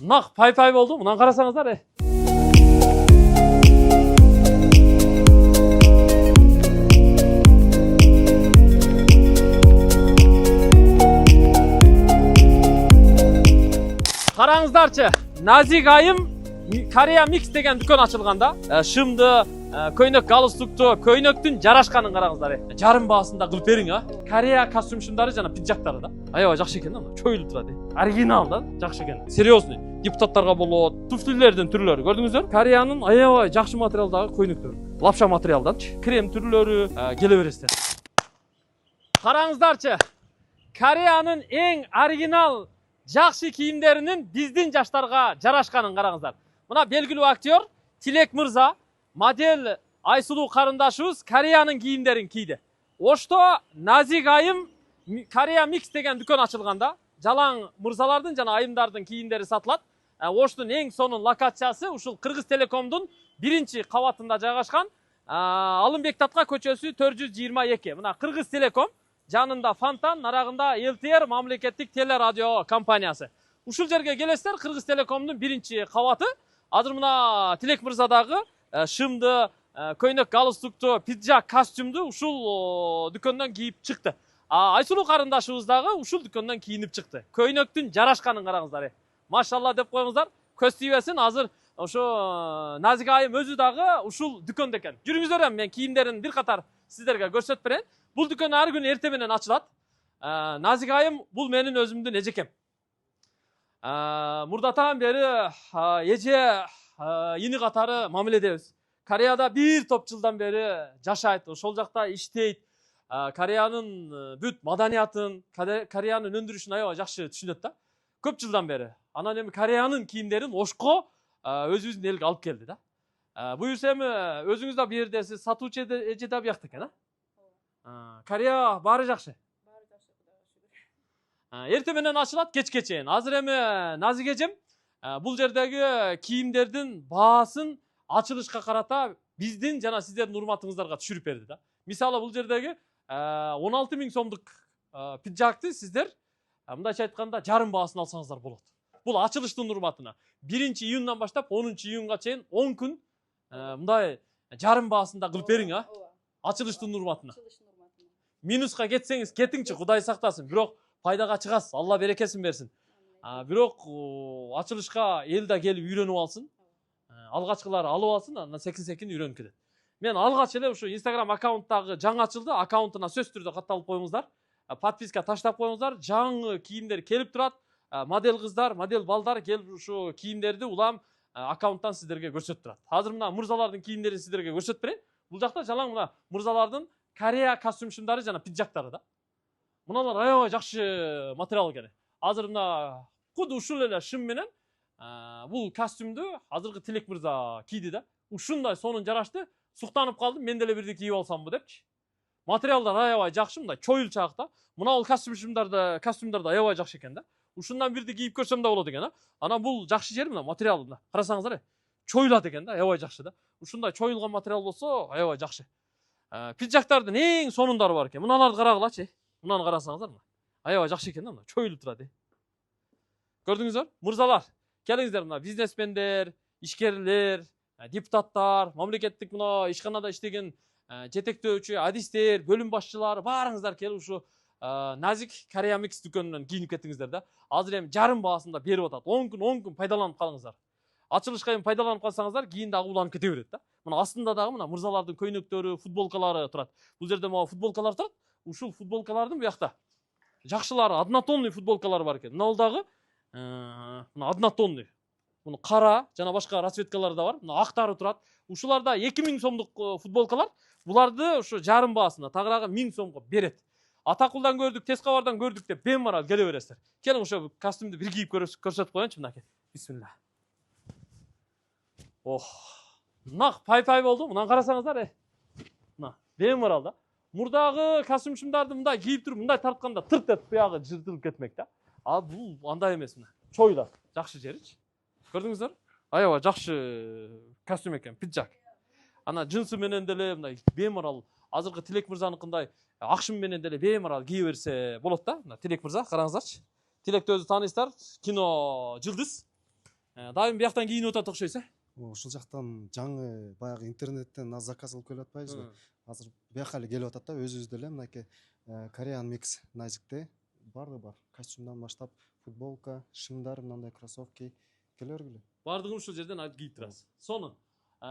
Naq pay boldu. Мынан карасаңыздар. Қараңыздарчы, Nazik айым Korea Mix деген дүкен ашылғанда, шымды, көйнөк галстукту, көйнөктүн жарашканын караңыздар. Жарым баасында кылып бериң, а. Korea костюм шымдары жана пиджактары да. Аябай жакшы экен да, чоюлуп турат. Оригинал да, жакшы экен. Серьезный. Депутаттарга болот, туфлилердин түрлөрү. Көрдүңүздөр? Кореянын аябай жакшы материалдагы көйнөктөр. Лапша материалданчы. Крем түрлөрү келе бересиздер. Караңыздарчы. Кореянын эң оригинал жакшы кийимдеринин биздин жаштарга жарашканын караңыздар. Мына белгилүү актер Тилек Мырза, модель Айсулуу карындашыбыз Кореянын кийимдерин кийди. Ошто Nazik айым Korea Mix деген дүкөн ачылганда, жалаң мырзалардын жана айымдардын кийимдери сатылат. Оштун эң сонун локациясы ушул Кыргыз Телекомдун биринчи кабатында жайгашкан. Алымбек Татка көчөсү 422. Мына Кыргыз Телеком жанында Фонтан, нарагында ЛТР мамлекеттик телерадио компаниясы. Ушул жерге келесиздер, Кыргыз Телекомдун биринчи кабаты. Азыр мына Тилек Мырзадагы шымды, көйнөк галстукту, пиджак, костюмду ушул дүкөндөн кийип чыкты. Айсулуу карындашыбыз дагы ушул дүкөндөн кийинип чыкты. Көйнөктүн жарашканын караңыздар. Машалла деп коюңуздар. Көз тийбесин, азыр ошо Nazik айым өзү дагы ушул дүкөндө экен. Жүрүңүздөр, мен кийимдерин бир катар сиздерге көрсөтүп берейин. Бул дүкөн ар күнү эрте менен ачылат. Nazik айым бул менин өзүмдүн эжекем. Мурдатан бери эже ини катары мамиледебиз. Кореяда бир топ жылдан бери жашайт, ошол жакта иштейт. Кореянын бүт маданиятын, Кореянын өндүрүшүн аябай жакшы түшүнөт да. Көп жылдан бери. Анан эми Кореянын кийимдерин Ошко өзүбүздүн элге алып келди да. Буюрса эми өзүңүз да бир жерде сиз сатуучу эже да биякта экен, а? Корея баары жакшы. Эрте менен ачылат, кечке чейин. Азыр эми Nazik эжем бул жердеги кийимдердин баасын ачылышка карата биздин жана сиздердин урматыңыздарга түшүрүп берди да. Мисалы бул жердеги 16 000 сомдук пиджакты сиздер мындайча айтканда жарым баасын алсаңыздар болот. Бул ачылыштын урматына. 1-июндан баштап 10-июнга чейин 10 күн мындай жарым баасында кылып бериң, а? Ачылыштын урматына. Минуска кетсеңиз кетиңчи, Кудай сактасын. Бирок пайдага чыгасыз, Алла берекесин берсин. Бирок ачылышка эл да келип үйрөнүп алсын. Алгачкылар алып алсын, анан секин үйрөнүп кетет. Мен алгач эле ушу Instagram аккаунттагы жаңы ачылды, аккаунтуна сөзсүз түрдө катталып коюңуздар. Подписка таштап коюңуздар. Жаңы кийимдер келип турат. Модель кыздар, модель балдар келип ушу кийимдерди улам аккаунттан сиздерге көрсөтүп турат. Азыр мына мырзалардын кийимдерин сиздерге көрсөтүп берейин. Бул жакта жалаң мына мырзалардын Korea костюм шымдары жана пиджактары да. Мыналар аябай жакшы материал экен. Азыр мына куду ушул эле шым менен бул костюмду азыркы Тилек Мырза кийди да. Ушундай сонун жарашты. Суктанып калдым, мен деле бирди кийип алсамбы депчи. Материалдар аябай жакшы, мындай чоюлчак да. Мына бул костюмдарды аябай жакшы экен да. Ушундан бирди кийип көрсөм да болот экен, а. Анан бул жакшы жери мына материалы мына. Карасаңыздар, чоюлат экен да, аябай жакшы да. Ушундай чоюлган материал болсо аябай жакшы. Пиджактардын эң сонундары бар экен. Мыналарды карагылачы. Мынаны карасаңыздар мына. Аябай жакшы экен да, мына чоюлуп турат. Көрдүңүздөр? Мырзалар, келиңиздер мына бизнесмендер, ишкерлер, депутаттар, мамлекеттик мына ишканада иштеген жетектөөчү, адистер, бөлүм башчылары баарыңыздар келип ушу Nazik Korea Mix дүкөнүнөн кийинип кеттиңиздер да. Азыр эми жарым баасында берип атат. 10 күн пайдаланып калыңыздар. Ачылышка эми пайдаланып калсаңыздар, кийин дагы уланып кете берет да. Мына астында дагы мына мырзалардын көйнөктөрү, футболкалары турат. Бул жерде могу футболкалар турат. Ушул футболкалардын буякта жакшылары однотонный футболкалар бар экен. Мына дагы мына однотонный. Муну кара жана башка расцветкалары да бар. Мына актары турат. Ушуларда 2000 сомдук футболкалар. Буларды ушу жарым баасында тагыраагы 1000 сомго берет. Атакулдан көрдүк, тез кабардан көрдүк деп бемарал келе бересиздер. Келиң ошо костюмду бир кийип көрсөтүп коеюнчу мынакей. Бисмилла. Нак пай болду. Мынан карасаңыздар, мына бемарал да. Мурдагы костюм шымдарды мындай кийип туруп, мындай тартканда тырт этип буягы жыртылып кетмек да. Бул андай эмес мына. Чоюлат. Жакшы жеричи. Көрдүңүздөр? Аябай жакшы костюм экен, пиджак. Ана жынсы менен деле мындай бемарал азыркы Тилек Мырзаныкындай акшым менен деле бемарал кие берсе болот да. Мына Тилек Мырза, караңыздарчы. Тилекти өзү тааныйсыздар, кино жылдыз. Дайым бияктан кийинип атат окшойсуз, Ушул жактан жаңы баягы интернеттен аз заказ кылып келип атпайбызбы? Азыр бияка эле келип атат да, өзүбүз деле мынакей Korean Mix Nike баардыгы бар. Костюмдан баштап футболка, шымдар, мындай кроссовки келе бергиле. Бардыгын ушул жерден алып кийип турасыз. Сонун.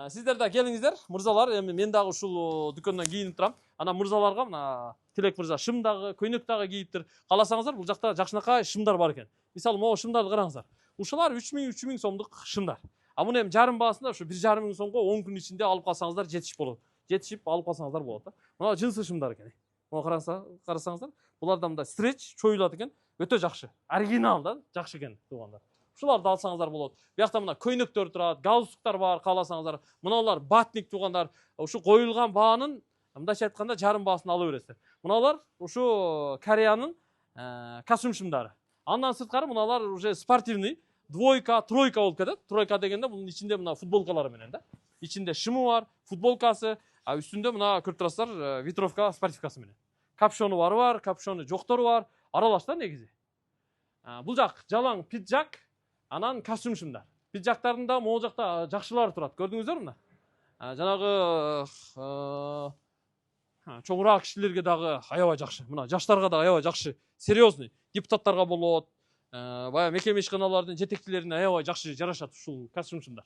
Сиздер да келиңиздер, мырзалар. Эми мен дагы ушул дүкөндөн кийинип турам. Анан мырзаларга мына Тилек мырза шым дагы, көйнөк дагы кийиптир. Кааласаңыздар, бул жакта жакшынакай шымдар бар экен. Мисалы, могу шымдарды караңыздар. Ушулар 3000 сомдук шымдар. Муну эми жарым баасында ушу 1,5 миң сомго 10 күн ичинде алып калсаңыздар жетишип болот. Жетишип алып калсаңыздар болот да. Мына жынсы шымдар экен. Муну карасаңыздар, буларда мындай стретч чоюлат экен. Өтө жакшы. Оригинал да, жакшы экен туугандар. Ушуларды алсаңыздар болот. Биякта мына көйнөктөр турат, галстуктар бар, кааласаңыздар. Мыналар батник туугандар. Ушу коюлган баанын мындайча айтканда жарым баасын ала бересиздер. Мыналар ушу Кореянын костюм шымдары. Андан сырткары мыналар уже спортивный, двойка, тройка болуп кетет. Тройка дегенде бунун ичинде мына футболкалары менен да. Ичинде шымы бар, футболкасы, үстүндө мына көрүп турасыздар, ветровка, спортивкасы менен. Капшону бар, капшону жоктору бар. Аралаш да негизи. Бул жак жалаң пиджак, анан костюм шымдар. Пиджактарында могу жакта жакшылары турат. Көрдүңүздөрбү мына? Жанагы чоңураак кишилерге дагы аябай жакшы. Мына жаштарга да аябай жакшы. Серьезный. Депутаттарга болот. Баягы мекеме ишканалардын жетекчилерине аябай жакшы жарашат ушул костюм шымдар.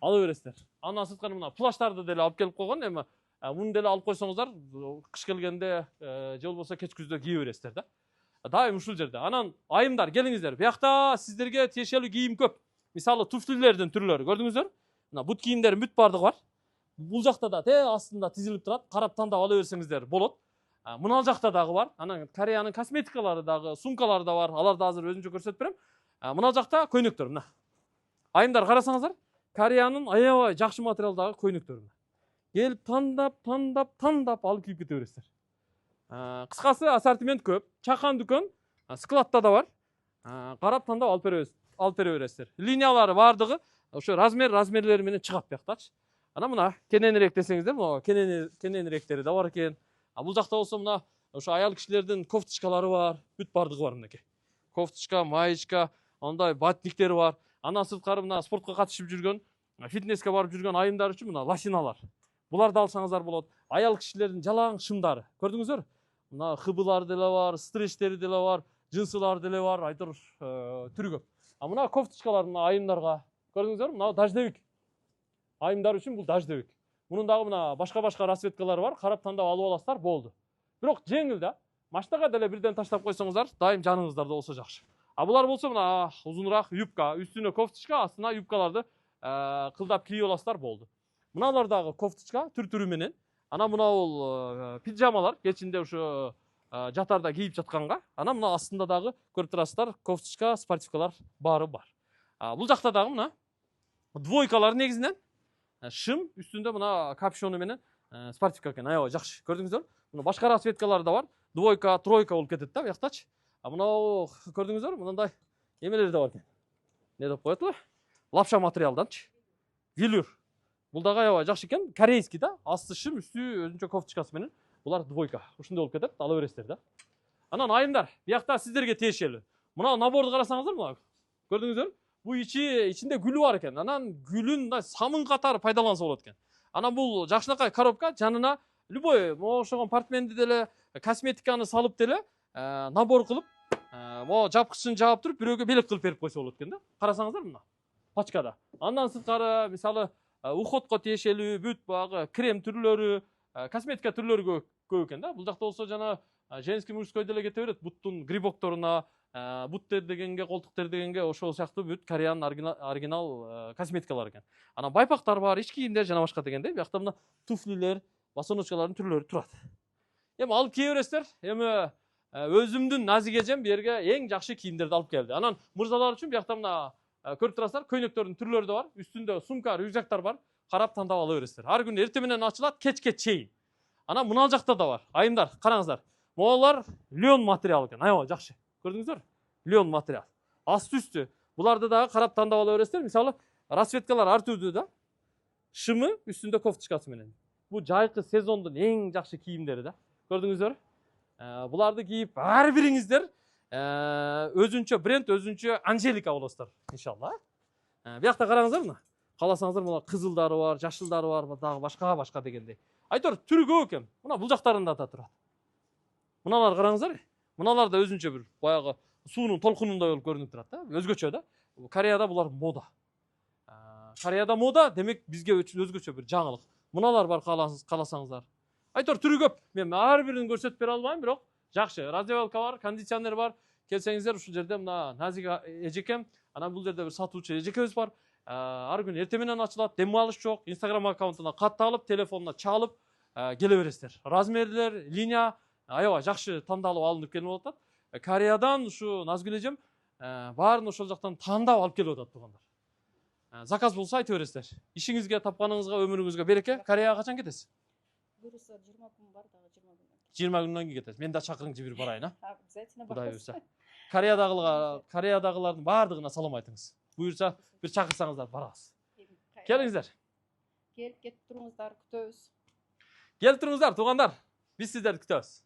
Ала бересиздер. Андан сырткары мына плаштарды деле алып келип койгон. Эми муну деле алып койсоңуздар, кыш келгенде же болбосо кеч күздө кие бересиздер да. Дайым ушул жерде. Анан айымдар келиңиздер. Биякта сиздерге тиешелүү кийим көп. Мисалы туфлилердин түрлөрү көрдүңүздөр? Мына бут кийимдер бүт бардыгы бар. Бул жакта да астында тизилип турат. Карап тандап ала берсеңиздер болот. Мына жакта дагы бар. Анан Кореянын косметикалары дагы, сумкалары да бар. Аларды азыр өзүнчө көрсөтүп берем. Мына жакта көйнөктөр мына. Айымдар карасаңыздар, Кореянын аябай жакшы материалдагы көйнөктөр. Келип тандап алып кийип кете бересиздер. Кыскасы ассортимент көп. Чакан дүкөн, складта да бар. Карап тандап алып бере бересиздер. Линиялары бардыгы ошо размерлери менен чыгат бияктачы. Анан мына кененирээк десеңиздер, мына кененирээктери да бар экен. Бул жакта болсо мына ошо аял кишилердин кофточкалары бар, бүт бардыгы бар мынакей. Кофточка, маечка, андай батниктери бар. Андан сырткары мына спортко катышып жүргөн, фитнеске барып жүргөн айымдар үчүн мына лосиналар. Буларды алсаңыздар болот. Аял кишилердин жалаң шымдары. Көрдүңүздөр? Мына хыбылар деле бар, стретчтери деле бар, жынсылар деле бар, айтыр түрү көп. Мына кофточкалар мына айымдарга. Көрдүңүздөр? Мына дождевик. Айымдар үчүн бул дождевик. Мунун дагы мына башка расцветкалары бар. Карап тандап алып аласыздар, болду. Бирок жеңил да. Машинага деле бирден таштап койсоңуздар, дайым жаныңыздарда болсо жакшы. Булар болсо мына узунураак юбка, үстүнө кофточка, астына юбкаларды кылдап кийип аласыздар, болду. Мыналар дагы кофточка түр-түрү менен. Анан мына бул пижамалар, кечинде ушу жатарда кийип жатканга. Анан мына астында дагы көрүп турасыздар, кофточка, спортивкалар баары бар. Бул жакта дагы мына двойкалар негизинен шым, үстүндө мына капшону менен спортивка экен, аябай жакшы. Көрдүңүздөр? Мына башка расцветкалары да бар. Двойка, тройка болуп кетет да бияктачы. Мына көрдүңүздөр, мындай эмелер да бар экен. Не деп коет эле? Лапша материалданчы. Велюр. Бул дагы аябай жакшы экен, корейский да. Асты шым, үстү өзүнчө кофточкасы менен. Булар двойка. Ушундай болуп кетет, ала бересиздер да. Анан айымдар, биякта сиздерге тиешелүү. Мына наборду карасаңыздар, мына. Көрдүңүздөр? Бул ичинде гүлү бар экен. Анан гүлүн самын катары пайдаланса болот экен. Анан бул жакшынакай коробка, жанына любой ошогон портменди деле, косметиканы салып деле набор кылып, могу жапкычын жаап туруп, бирөөгө белек кылып берип койсо болот экен да. Карасаңыздар мына. Пачкада. Андан сырткары, мисалы, уходко тиешелүү бүт багы крем түрлөрү, косметика түрлөрү көп экен да. Бул жакта болсо жана женский мужской деле кете берет. Буттун грибокторуна, буттер дегенге, колтуктер дегенге ошол сыяктуу бүт Кореянын оригинал косметикалар экен. Анан байпактар бар, ич кийимдер жана башка дегенде. Биякта мына туфлилер, босоночкалардын түрлөрү турат. Эми алып кие бересиздер. Эми өзүмдүн Назик эжем берге эң жакшы кийимдерди алып келди. Анан мырзалар үчүн биякта мына көрүп турасыздар, көйнөктөрдүн түрлөрү да бар. Үстүндө сумка, рюкзактар бар. Карап тандап ала бересиздер. Ар күнү эртең менен ачылат, кечке чейин. Анан мына жакта да бар. Айымдар, караңыздар. Могулар леон материал экен, аябай жакшы. Көрдүңүздөр? Леон материал. Асты үстү. Буларды дагы карап тандап ала бересиздер. Мисалы, расцветкалар ар түрдүү да. Шымы, үстүндө кофточкасы менен. Бул жайкы сезондун эң жакшы кийимдери да. Көрдүңүздөр? Буларды кийип ар бириңиздер өзүнчө бренд, өзүнчө Анжелика болосуздар, иншалла. Биякта караңыздар мына. Кааласаңыздар мына кызылдары бар, жашылдары бар, дагы башка дегендей. Айтор түрү көп экен. Мына бул жактарында да турат. Мыналар караңыздар. Мыналар да өзүнчө бир баягы суунун толкунундай болуп көрүнүп турат да. Өзгөчө да. Кореяда булар мода. Кореяда мода, демек бизге өзгөчө бир жаңылык. Мыналар бар кааласаңыздар. Айтор түрү көп. Мен ар бирин көрсөтүп бере албайм, бирок жакшы. Раздевалка бар, кондиционер бар. Келсеңиздер ушул жерде мына Назига эжекем, анан бул жерде бир сатуучу эжекебиз бар. Ар күнү эртең менен ачылат, дем алыш жок. Instagram аккаунтуна катталып, телефонуна чалып келе бересиздер. Размерлер, линия аябай жакшы тандалып алынып келип атат. Кореядан ушу Назгүл эжем баарын ошол жактан тандап алып келип атат туугандар. Заказ болсо айтып бересиздер. Ишиңизге, тапканыңызга, өмүрүңүзгө береке. Кореяга качан кетесиз? Буюрса 20 күн бар дагы 20 күн. 20 күндөн кийин кетесиз. Мен да чакырыңчы бир барайын, Обязательно Кудай барабыз. буйрса. Кореядагылардын баардыгына салам айтыңыз. Буйрса бир чакырсаңыздар барабыз. Келиңиздер. Келип кетип туруңуздар, күтөбүз. Келип туруңуздар туугандар. Биз сиздерди күтөбүз.